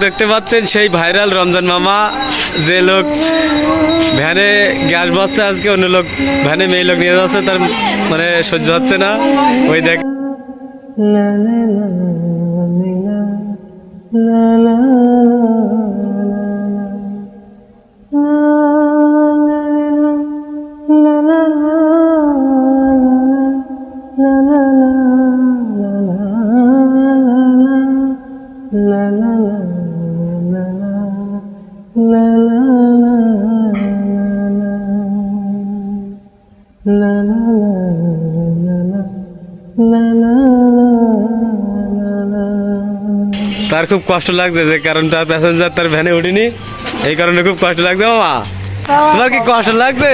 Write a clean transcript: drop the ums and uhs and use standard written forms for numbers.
দেখতে পাচ্ছেন সেই ভাইরাল রমজান মামা, যে লোক ভ্যানে গ্যাস বাজছে, আজকে অন্য লোক ভ্যানে মেয়ে লোক নিয়ে যাচ্ছে, তার মানে সহ্য হচ্ছে না। ওই দেখ তার খুব কষ্ট লাগছে, যে কারণ তার প্যাসেঞ্জার তার ভ্যানে উঠিনি, এই কারণে খুব কষ্ট লাগছে। মামা তোমার কি কষ্ট লাগছে?